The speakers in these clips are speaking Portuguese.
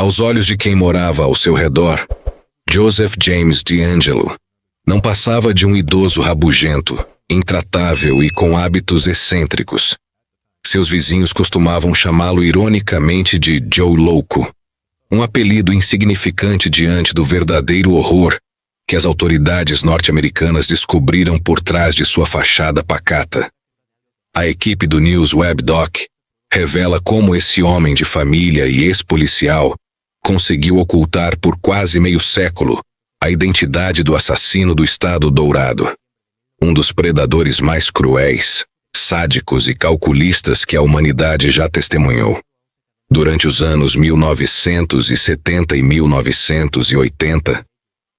Aos olhos de quem morava ao seu redor, Joseph James DeAngelo não passava de um idoso rabugento, intratável e com hábitos excêntricos. Seus vizinhos costumavam chamá-lo ironicamente de Joe Louco, um apelido insignificante diante do verdadeiro horror que as autoridades norte-americanas descobriram por trás de sua fachada pacata. A equipe do News Web Doc revela como esse homem de família e ex-policial conseguiu ocultar por quase meio século a identidade do assassino do Estado Dourado, um dos predadores mais cruéis, sádicos e calculistas que a humanidade já testemunhou. Durante os anos 1970 e 1980,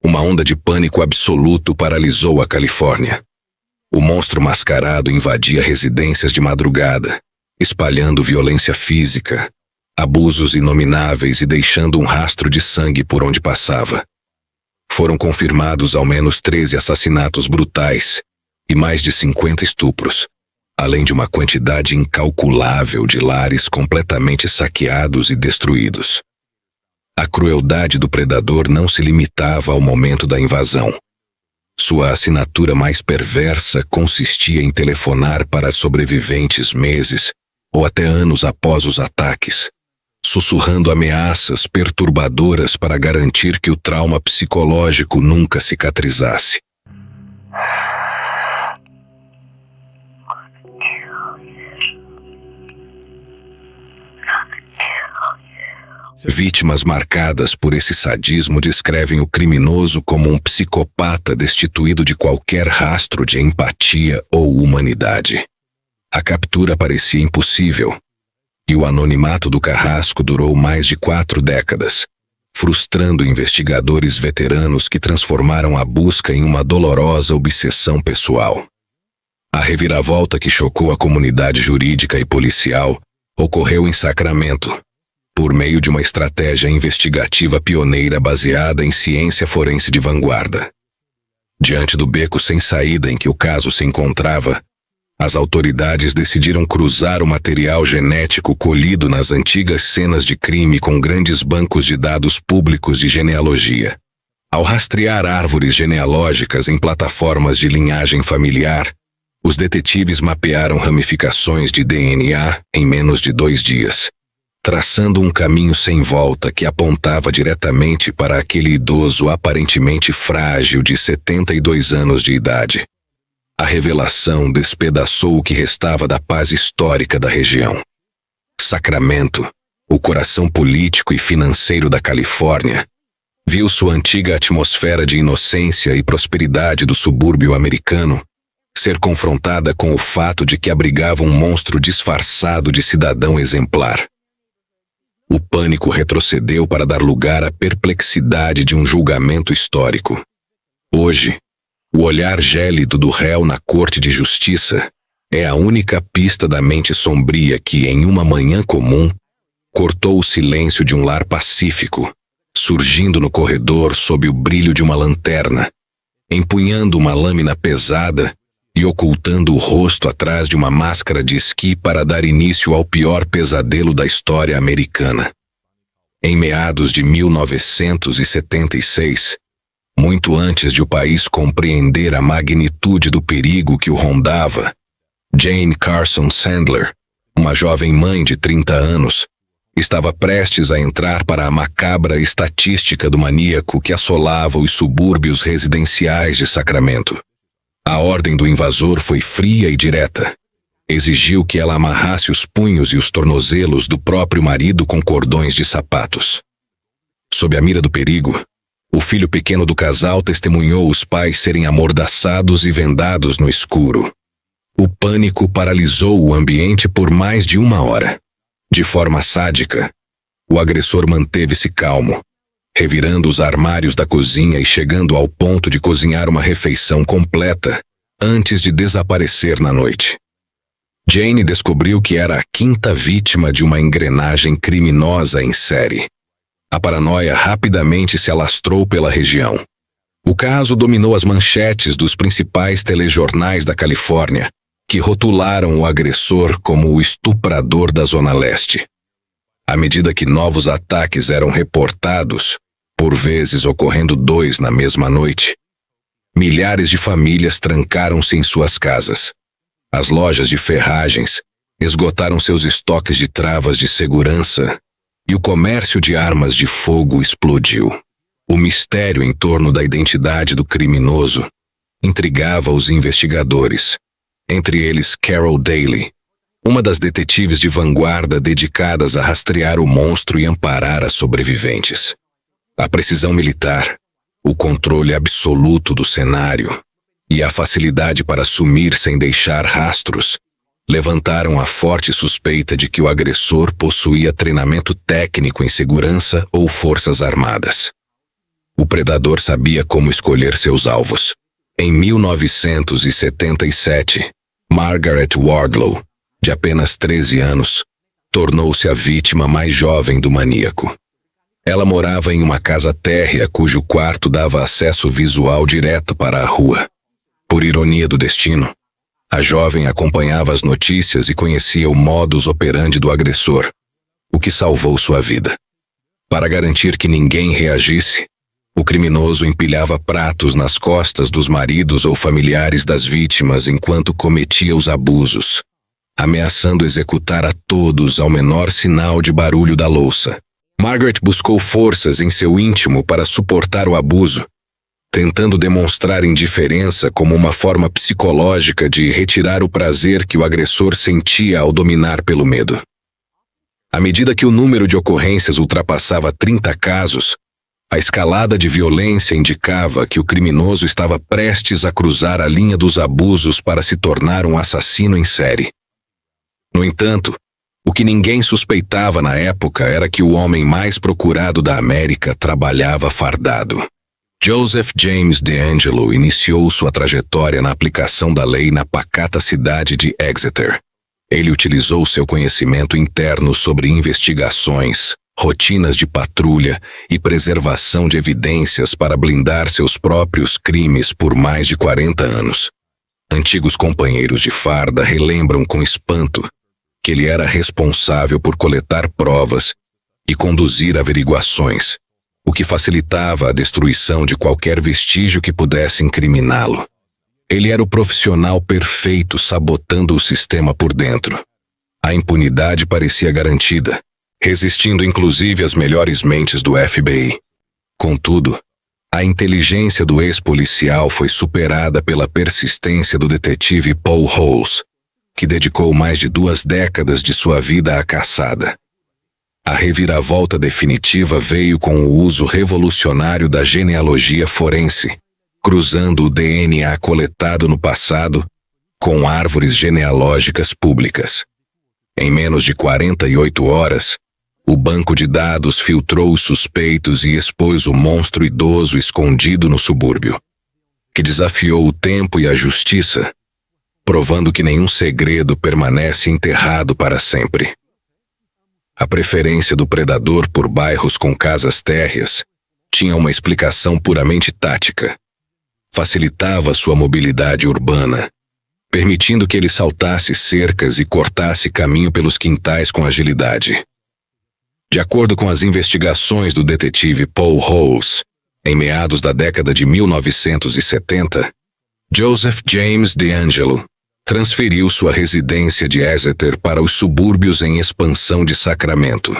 uma onda de pânico absoluto paralisou a Califórnia. O monstro mascarado invadia residências de madrugada, espalhando violência física, abusos inomináveis e deixando um rastro de sangue por onde passava. Foram confirmados ao menos 13 assassinatos brutais e mais de 50 estupros, além de uma quantidade incalculável de lares completamente saqueados e destruídos. A crueldade do predador não se limitava ao momento da invasão. Sua assinatura mais perversa consistia em telefonar para sobreviventes meses ou até anos após os ataques, sussurrando ameaças perturbadoras para garantir que o trauma psicológico nunca cicatrizasse. Vítimas marcadas por esse sadismo descrevem o criminoso como um psicopata destituído de qualquer rastro de empatia ou humanidade. A captura parecia impossível, e o anonimato do carrasco durou mais de 4 décadas, frustrando investigadores veteranos que transformaram a busca em uma dolorosa obsessão pessoal. A reviravolta que chocou a comunidade jurídica e policial ocorreu em Sacramento, por meio de uma estratégia investigativa pioneira baseada em ciência forense de vanguarda. Diante do beco sem saída em que o caso se encontrava, as autoridades decidiram cruzar o material genético colhido nas antigas cenas de crime com grandes bancos de dados públicos de genealogia. Ao rastrear árvores genealógicas em plataformas de linhagem familiar, os detetives mapearam ramificações de DNA em menos de 2 dias, traçando um caminho sem volta que apontava diretamente para aquele idoso aparentemente frágil de 72 anos de idade. A revelação despedaçou o que restava da paz histórica da região. Sacramento, o coração político e financeiro da Califórnia, viu sua antiga atmosfera de inocência e prosperidade do subúrbio americano ser confrontada com o fato de que abrigava um monstro disfarçado de cidadão exemplar. O pânico retrocedeu para dar lugar à perplexidade de um julgamento histórico. Hoje, o olhar gélido do réu na corte de justiça é a única pista da mente sombria que, em uma manhã comum, cortou o silêncio de um lar pacífico, surgindo no corredor sob o brilho de uma lanterna, empunhando uma lâmina pesada e ocultando o rosto atrás de uma máscara de esqui para dar início ao pior pesadelo da história americana. Em meados de 1976, muito antes de o país compreender a magnitude do perigo que o rondava, Jane Carson Sandler, uma jovem mãe de 30 anos, estava prestes a entrar para a macabra estatística do maníaco que assolava os subúrbios residenciais de Sacramento. A ordem do invasor foi fria e direta. Exigiu que ela amarrasse os punhos e os tornozelos do próprio marido com cordões de sapatos. Sob a mira do perigo, o filho pequeno do casal testemunhou os pais serem amordaçados e vendados no escuro. O pânico paralisou o ambiente por mais de 1 hora. De forma sádica, o agressor manteve-se calmo, revirando os armários da cozinha e chegando ao ponto de cozinhar uma refeição completa antes de desaparecer na noite. Jane descobriu que era a 5ª vítima de uma engrenagem criminosa em série. A paranoia rapidamente se alastrou pela região. O caso dominou as manchetes dos principais telejornais da Califórnia, que rotularam o agressor como o estuprador da Zona Leste. À medida que novos ataques eram reportados, por vezes ocorrendo 2 na mesma noite, milhares de famílias trancaram-se em suas casas. As lojas de ferragens esgotaram seus estoques de travas de segurança e o comércio de armas de fogo explodiu. O mistério em torno da identidade do criminoso intrigava os investigadores, entre eles Carol Daly, uma das detetives de vanguarda dedicadas a rastrear o monstro e amparar as sobreviventes. A precisão militar, o controle absoluto do cenário e a facilidade para sumir sem deixar rastros levantaram a forte suspeita de que o agressor possuía treinamento técnico em segurança ou forças armadas. O predador sabia como escolher seus alvos. Em 1977, Margaret Wardlow, de apenas 13 anos, tornou-se a vítima mais jovem do maníaco. Ela morava em uma casa térrea cujo quarto dava acesso visual direto para a rua. Por ironia do destino, a jovem acompanhava as notícias e conhecia o modus operandi do agressor, o que salvou sua vida. Para garantir que ninguém reagisse, o criminoso empilhava pratos nas costas dos maridos ou familiares das vítimas enquanto cometia os abusos, ameaçando executar a todos ao menor sinal de barulho da louça. Margaret buscou forças em seu íntimo para suportar o abuso, tentando demonstrar indiferença como uma forma psicológica de retirar o prazer que o agressor sentia ao dominar pelo medo. À medida que o número de ocorrências ultrapassava 30 casos, a escalada de violência indicava que o criminoso estava prestes a cruzar a linha dos abusos para se tornar um assassino em série. No entanto, o que ninguém suspeitava na época era que o homem mais procurado da América trabalhava fardado. Joseph James DeAngelo iniciou sua trajetória na aplicação da lei na pacata cidade de Exeter. Ele utilizou seu conhecimento interno sobre investigações, rotinas de patrulha e preservação de evidências para blindar seus próprios crimes por mais de 40 anos. Antigos companheiros de farda relembram com espanto que ele era responsável por coletar provas e conduzir averiguações, o que facilitava a destruição de qualquer vestígio que pudesse incriminá-lo. Ele era o profissional perfeito sabotando o sistema por dentro. A impunidade parecia garantida, resistindo inclusive às melhores mentes do FBI. Contudo, a inteligência do ex-policial foi superada pela persistência do detetive Paul Holes, que dedicou mais de 2 décadas de sua vida à caçada. A reviravolta definitiva veio com o uso revolucionário da genealogia forense, cruzando o DNA coletado no passado com árvores genealógicas públicas. Em menos de 48 horas, o banco de dados filtrou os suspeitos e expôs o monstro idoso escondido no subúrbio, que desafiou o tempo e a justiça, provando que nenhum segredo permanece enterrado para sempre. A preferência do predador por bairros com casas térreas tinha uma explicação puramente tática. Facilitava sua mobilidade urbana, permitindo que ele saltasse cercas e cortasse caminho pelos quintais com agilidade. De acordo com as investigações do detetive Paul Holes, em meados da década de 1970, Joseph James DeAngelo transferiu sua residência de Exeter para os subúrbios em expansão de Sacramento.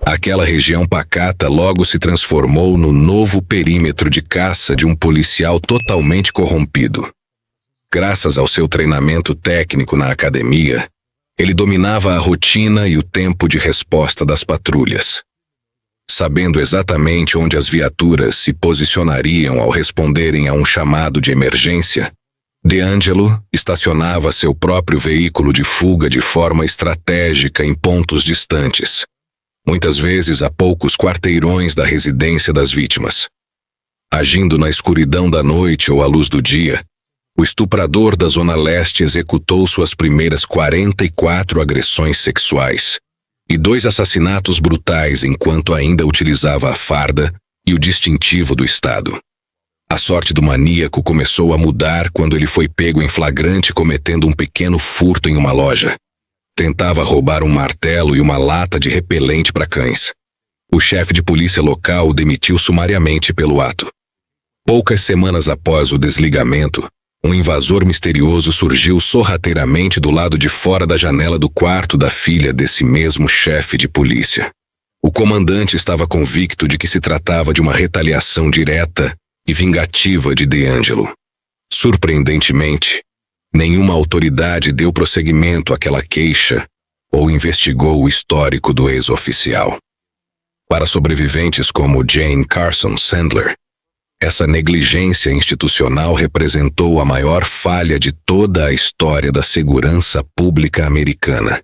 Aquela região pacata logo se transformou no novo perímetro de caça de um policial totalmente corrompido. Graças ao seu treinamento técnico na academia, ele dominava a rotina e o tempo de resposta das patrulhas. Sabendo exatamente onde as viaturas se posicionariam ao responderem a um chamado de emergência, DeAngelo estacionava seu próprio veículo de fuga de forma estratégica em pontos distantes, muitas vezes a poucos quarteirões da residência das vítimas. Agindo na escuridão da noite ou à luz do dia, o estuprador da Zona Leste executou suas primeiras 44 agressões sexuais e 2 assassinatos brutais enquanto ainda utilizava a farda e o distintivo do Estado. A sorte do maníaco começou a mudar quando ele foi pego em flagrante cometendo um pequeno furto em uma loja. tentava roubar um martelo e uma lata de repelente para cães. O chefe de polícia local o demitiu sumariamente pelo ato. Poucas semanas após o desligamento, um invasor misterioso surgiu sorrateiramente do lado de fora da janela do quarto da filha desse mesmo chefe de polícia. O comandante estava convicto de que se tratava de uma retaliação direta e vingativa de DeAngelo. Surpreendentemente, nenhuma autoridade deu prosseguimento àquela queixa ou investigou o histórico do ex-oficial. Para sobreviventes como Jane Carson Sandler, essa negligência institucional representou a maior falha de toda a história da segurança pública americana,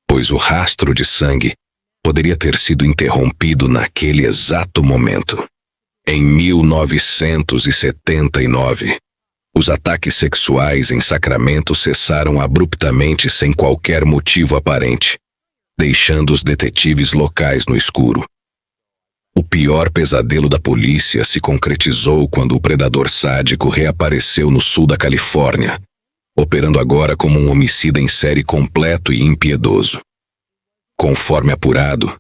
pois o rastro de sangue poderia ter sido interrompido naquele exato momento. Em 1979, os ataques sexuais em Sacramento cessaram abruptamente sem qualquer motivo aparente, deixando os detetives locais no escuro. O pior pesadelo da polícia se concretizou quando o predador sádico reapareceu no sul da Califórnia, operando agora como um homicida em série completo e impiedoso. Conforme apurado,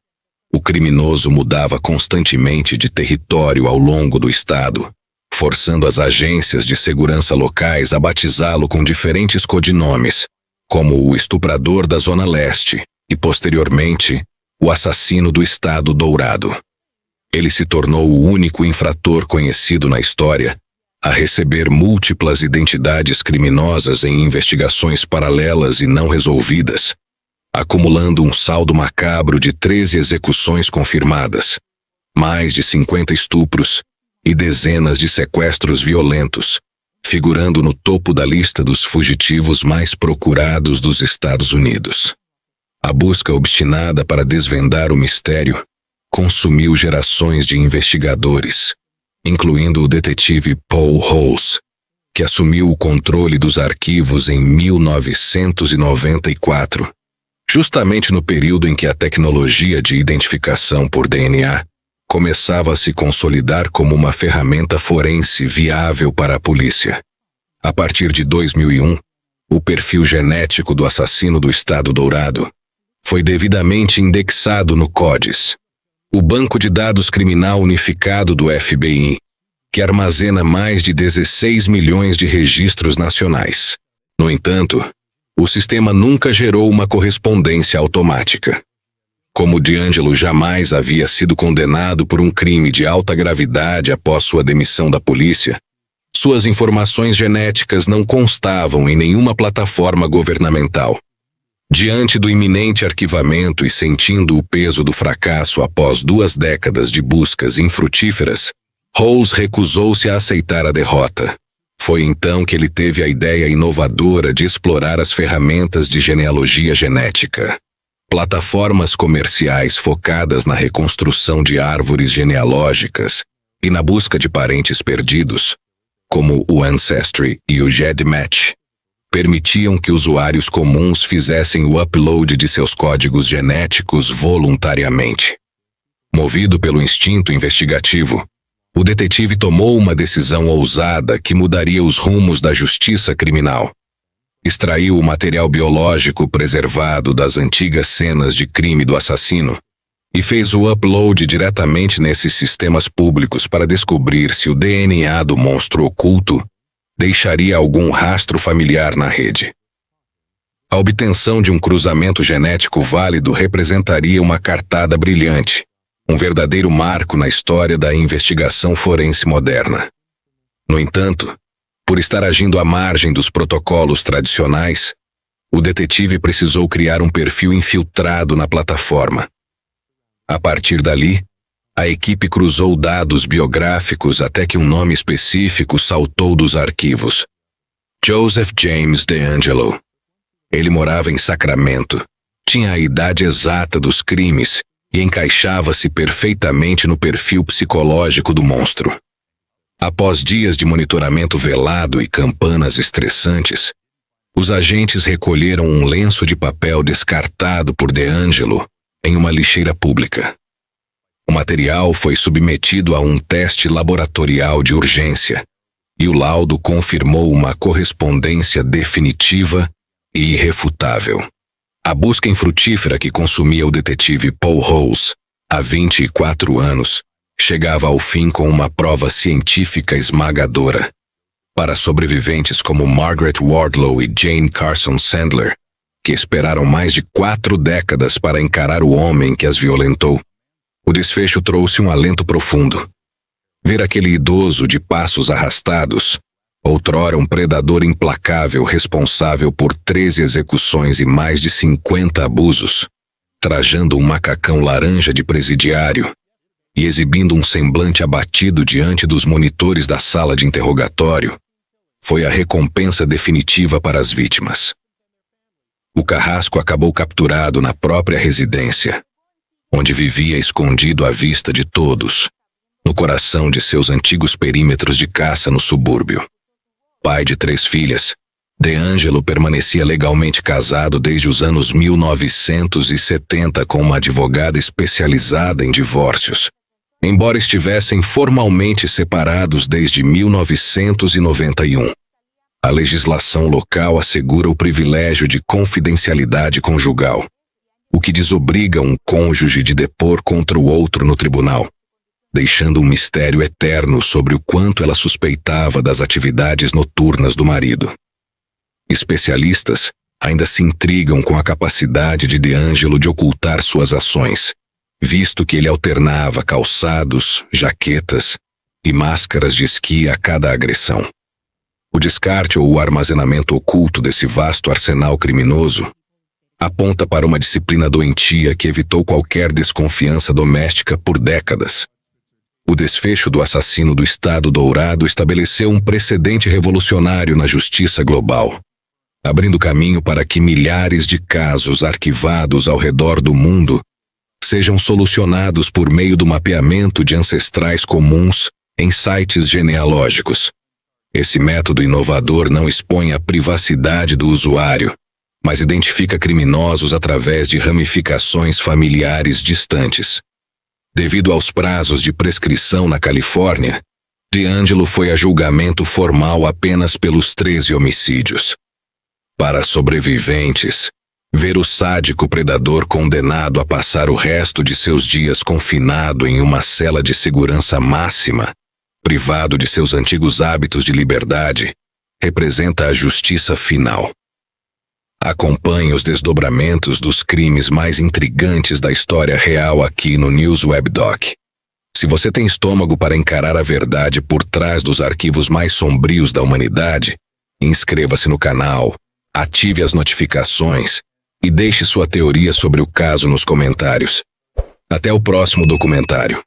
o criminoso mudava constantemente de território ao longo do estado, forçando as agências de segurança locais a batizá-lo com diferentes codinomes, como o estuprador da Zona Leste e, posteriormente, o assassino do Estado Dourado. Ele se tornou o único infrator conhecido na história a receber múltiplas identidades criminosas em investigações paralelas e não resolvidas, acumulando um saldo macabro de 13 execuções confirmadas, mais de 50 estupros e dezenas de sequestros violentos, figurando no topo da lista dos fugitivos mais procurados dos Estados Unidos. A busca obstinada para desvendar o mistério consumiu gerações de investigadores, incluindo o detetive Paul Holes, que assumiu o controle dos arquivos em 1994, justamente no período em que a tecnologia de identificação por DNA começava a se consolidar como uma ferramenta forense viável para a polícia. A partir de 2001, o perfil genético do assassino do Estado Dourado foi devidamente indexado no CODIS, o Banco de Dados Criminal Unificado do FBI, que armazena mais de 16 milhões de registros nacionais. No entanto, o sistema nunca gerou uma correspondência automática. Como DeAngelo jamais havia sido condenado por um crime de alta gravidade após sua demissão da polícia, suas informações genéticas não constavam em nenhuma plataforma governamental. Diante do iminente arquivamento e sentindo o peso do fracasso após 2 décadas de buscas infrutíferas, Holes recusou-se a aceitar a derrota. Foi então que ele teve a ideia inovadora de explorar as ferramentas de genealogia genética. Plataformas comerciais focadas na reconstrução de árvores genealógicas e na busca de parentes perdidos, como o Ancestry e o GEDmatch, permitiam que usuários comuns fizessem o upload de seus códigos genéticos voluntariamente. Movido pelo instinto investigativo, o detetive tomou uma decisão ousada que mudaria os rumos da justiça criminal. Extraiu o material biológico preservado das antigas cenas de crime do assassino e fez o upload diretamente nesses sistemas públicos para descobrir se o DNA do monstro oculto deixaria algum rastro familiar na rede. A obtenção de um cruzamento genético válido representaria uma cartada brilhante, um verdadeiro marco na história da investigação forense moderna. No entanto, por estar agindo à margem dos protocolos tradicionais, o detetive precisou criar um perfil infiltrado na plataforma. A partir dali, a equipe cruzou dados biográficos até que um nome específico saltou dos arquivos: Joseph James DeAngelo. Ele morava em Sacramento, tinha a idade exata dos crimes e encaixava-se perfeitamente no perfil psicológico do monstro. Após dias de monitoramento velado e campanas estressantes, os agentes recolheram um lenço de papel descartado por DeAngelo em uma lixeira pública. O material foi submetido a um teste laboratorial de urgência e o laudo confirmou uma correspondência definitiva e irrefutável. A busca infrutífera que consumia o detetive Paul Rose, há 24 anos, chegava ao fim com uma prova científica esmagadora. Para sobreviventes como Margaret Wardlow e Jane Carson Sandler, que esperaram mais de 4 décadas para encarar o homem que as violentou, o desfecho trouxe um alento profundo. Ver aquele idoso de passos arrastados, outrora um predador implacável responsável por 13 execuções e mais de 50 abusos, trajando um macacão laranja de presidiário e exibindo um semblante abatido diante dos monitores da sala de interrogatório, foi a recompensa definitiva para as vítimas. O carrasco acabou capturado na própria residência, onde vivia escondido à vista de todos, no coração de seus antigos perímetros de caça no subúrbio. Pai de 3 filhas, DeAngelo permanecia legalmente casado desde os anos 1970 com uma advogada especializada em divórcios, embora estivessem formalmente separados desde 1991. A legislação local assegura o privilégio de confidencialidade conjugal, o que desobriga um cônjuge de depor contra o outro no tribunal, deixando um mistério eterno sobre o quanto ela suspeitava das atividades noturnas do marido. Especialistas ainda se intrigam com a capacidade de DeAngelo de ocultar suas ações, visto que ele alternava calçados, jaquetas e máscaras de esqui a cada agressão. O descarte ou o armazenamento oculto desse vasto arsenal criminoso aponta para uma disciplina doentia que evitou qualquer desconfiança doméstica por décadas. O desfecho do assassino do Estado Dourado estabeleceu um precedente revolucionário na justiça global, abrindo caminho para que milhares de casos arquivados ao redor do mundo sejam solucionados por meio do mapeamento de ancestrais comuns em sites genealógicos. Esse método inovador não expõe a privacidade do usuário, mas identifica criminosos através de ramificações familiares distantes. Devido aos prazos de prescrição na Califórnia, DeAngelo foi a julgamento formal apenas pelos 13 homicídios. Para sobreviventes, ver o sádico predador condenado a passar o resto de seus dias confinado em uma cela de segurança máxima, privado de seus antigos hábitos de liberdade, representa a justiça final. Acompanhe os desdobramentos dos crimes mais intrigantes da história real aqui no News Web Doc. Se você tem estômago para encarar a verdade por trás dos arquivos mais sombrios da humanidade, inscreva-se no canal, ative as notificações e deixe sua teoria sobre o caso nos comentários. Até o próximo documentário.